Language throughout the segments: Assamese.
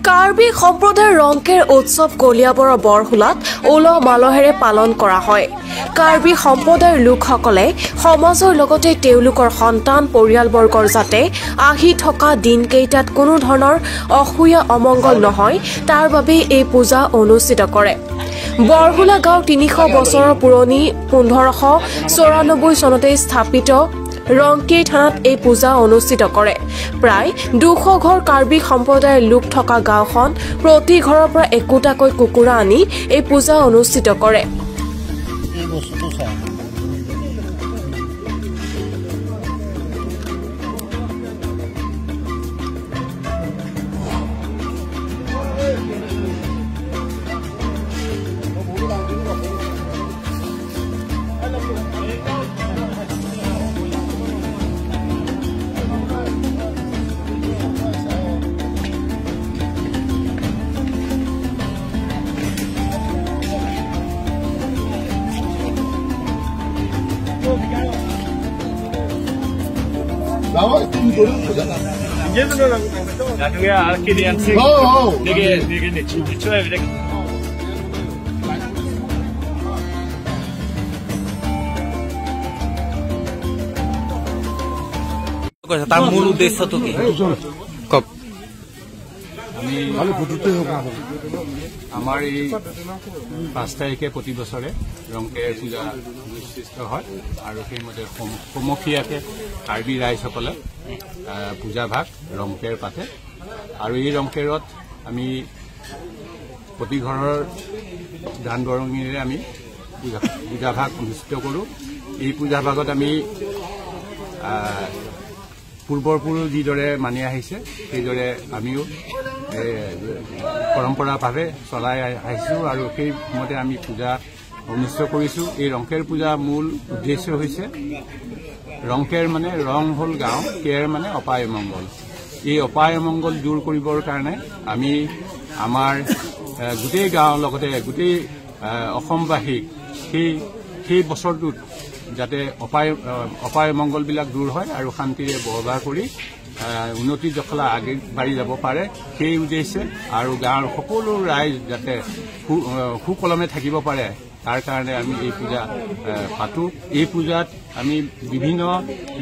কাৰ্বি সম্প্ৰদায়ৰ ৰংকেৰ উৎসৱ কলিয়াবৰৰ বৰহুলাত উলহ মালহেৰে পালন কৰা হয়। কাৰ্বি সম্প্ৰদায়ৰ লোকসকলে সমাজৰ লগতে তেওঁলোকৰ সন্তান পৰিয়ালবৰ্গৰ যাতে আহি থকা দিনকেইটাত কোনো ধৰণৰ অসূয়া অমংগল নহয় তাৰ বাবে এই পূজা অনুষ্ঠিত কৰে। বৰহুলা গাঁও ৩০০ বছৰৰ পুৰণি ১৫৯৪ চনতে স্থাপিত ৰংকেই থানাত এই পূজা অনুষ্ঠিত কৰে। প্ৰায় ২০০ ঘৰ কাৰ্বি সম্প্ৰদায়ৰ লোক থকা গাঁওখন প্ৰতি ঘৰৰ পৰা একোটাকৈ কুকুৰা আনি এই পূজা অনুষ্ঠিত কৰে। তাৰ মূল উদ্দেশ্যটো কি কওক? আমাৰ এই ৫ তাৰিখে প্ৰতি বছৰে ৰংকেৰ পূজা অনুষ্ঠিত হয় আৰু সেইমতে সমখীয়াকে কাৰ্বি ৰাইজসকলে পূজা ভাগ ৰংকেৰ পাতে আৰু এই ৰংকেৰত আমি প্ৰতি ঘৰৰ দান বৰঙণিৰে আমি পূজা ভাগ অনুষ্ঠিত কৰোঁ। এই পূজা ভাগত আমি পূৰ্বৰ যিদৰে মানি আহিছে সেইদৰে আমিও পৰম্পৰাভাৱে চলাই আহিছোঁ আৰু সেইমতে আমি পূজা অনুষ্ঠিত কৰিছোঁ। এই ৰংকেৰ পূজা মূল উদ্দেশ্য হৈছে ৰংকেৰ মানে ৰং হ'ল গাঁও, কেৰ মানে অপায় অমংগল। এই অপায় অমংগল দূৰ কৰিবৰ কাৰণে আমি আমাৰ গোটেই গাঁৱৰ লগতে গোটেই অসমবাসীক সেই বছৰটোত যাতে অপায় অমংগলবিলাক দূৰ হয় আৰু শান্তিৰে বসবাস কৰি উন্নতি জখলা আগবাঢ়ি যাব পাৰে সেই উদ্দেশ্যে আৰু গাঁৱৰ সকলো ৰাইজ যাতে সুকলমে থাকিব পাৰে তাৰ কাৰণে আমি এই পূজা পাতোঁ। এই পূজাত আমি বিভিন্ন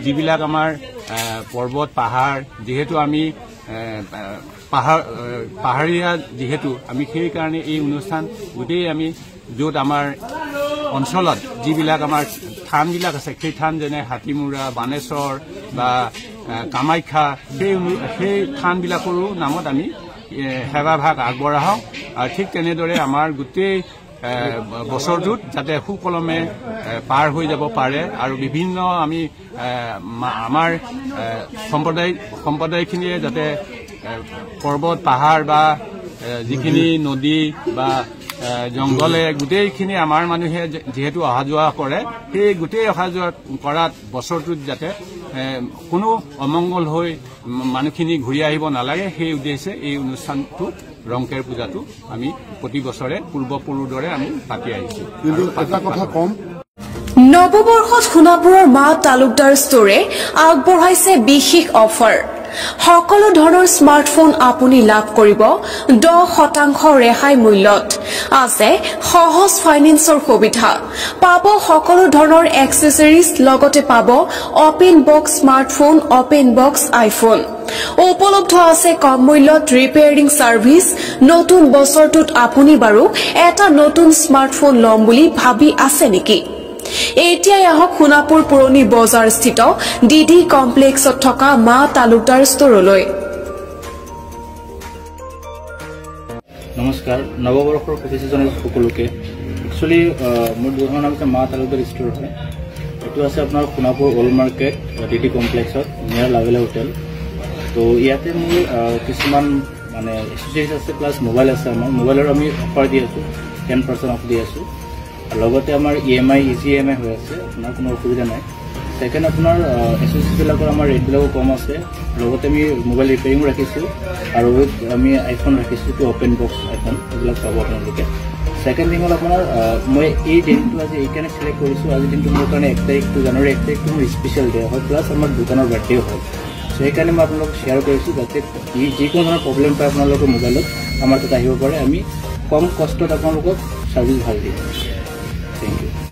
যিবিলাক আমাৰ পৰ্বত পাহাৰ যিহেতু আমি পাহাৰীয়া যিহেতু আমি সেইকাৰণে এই অনুষ্ঠান গোটেই আমি য'ত আমাৰ অঞ্চলত যিবিলাক আমাৰ থানবিলাক আছে সেই থান যেনে হাতীমূৰা, বানেশ্বৰ বা কামাখ্যা সেই থানবিলাকৰো নামত আমি সেৱাভাগ আগবঢ়াওঁ আৰু ঠিক তেনেদৰে আমাৰ গোটেই বছৰটোত যাতে সুকলমে পাৰ হৈ যাব পাৰে আৰু বিভিন্ন আমি আমাৰ সম্প্ৰদায়খিনিয়ে যাতে পৰ্বত পাহাৰ বা যিখিনি নদী বা জংঘলে গোটেইখিনি আমাৰ মানুহে যিহেতু অহা যোৱা কৰে সেই গোটেই অহা যোৱা কৰাত বছৰটোত যাতে কোনো অমংগল হৈ মানুহখিনি ঘূৰি আহিব নালাগে সেই উদ্দেশ্যে এই অনুষ্ঠানটো ৰংকেৰ পূজাটো আমি প্ৰতি বছৰে পূৰ্বপুৰুৰ দৰে আমি পাতি আহিছোঁ। কিন্তু এটা কথা কম, নৱবৰ্ষত সোণাপুৰৰ মা তালুকদাৰ ষ্টৰে আগবঢ়াইছে বিশেষ অফাৰ। সকলো ধৰণৰ স্মাৰ্টফোন আপুনি লাভ কৰিব 10% ৰেহাই মূল্যত। আছে সহজ ফাইনেন্সৰ সুবিধা, পাব সকলো ধৰণৰ এক্সেসৰিজ, লগতে পাব open box smartphone, open box iPhone. উপলব্ধ আছে কম মূল্যত ৰিপেয়াৰিং ছাৰ্ভিচ। নতুন বছৰটোত আপুনি বাৰু এটা নতুন স্মাৰ্টফোন ল'ম বুলি ভাবি আছে নেকি? এতিয়াই আহক সোণাপুৰ পুৰণি বজাৰ স্থিত ডিডি কমপ্লেক্সত থকা মা তালুকদাৰ ষ্টৰলৈ। নমস্কাৰ, নৱবৰ্ষৰ শুভেচ্ছা জনাইছোঁ সকলোকে। একচুৱেলি মোৰ দোকানৰ নাম হৈছে মা তালুকদাৰ ষ্টৰ হয়। এইটো আছে আপোনাৰ সোণাপুৰ অল্ড মাৰ্কেট ডিডি কমপ্লেক্সত নিয়াৰ লাভেলা হোটেল। তো ইয়াতে মোৰ কিছুমান মানে এক্সেসৰিজ আছে প্লাছ মোবাইল আছে। আমাৰ মোবাইলৰ আমি অফাৰ দি আছোঁ, 10% অফ দি আছোঁ। লগতে আমাৰ EMI ইজি EMI হৈ আছে, আপোনাৰ কোনো অসুবিধা নাই। ছেকেণ্ড আপোনাৰ এক্সেসৰিজবিলাকৰ আমাৰ ৰেটবিলাকো কম আছে। লগতে আমি মোবাইল ৰিপেয়াৰিঙো ৰাখিছোঁ আৰু উইথ আমি আইফোন ৰাখিছোঁ, অপেন বক্স আইফোন এইবিলাক পাব আপোনালোকে। ছেকেণ্ড থিং হ'ল আপোনাৰ মই এই দিনটো আজি এইকাৰণে চিলেক্ট কৰিছোঁ। আজিৰ দিনটো মোৰ কাৰণে 1 তাৰিখটো জানুৱাৰী 1 তাৰিখটো মোৰ স্পেচিয়েল ডে হয়, প্লাছ আমাৰ দোকানৰ বাৰ্থডেও হয়। চ' সেইকাৰণে মই আপোনালোকক শ্বেয়াৰ কৰিছোঁ যাতে যিকোনো ধৰণৰ প্ৰব্লেম পায় আপোনালোকৰ মোবাইলত আমাৰ তাত আহিব পাৰে আমি কম কষ্টত আপোনালোকক ছাৰ্ভিচ ভাল দিম থেংক ইউ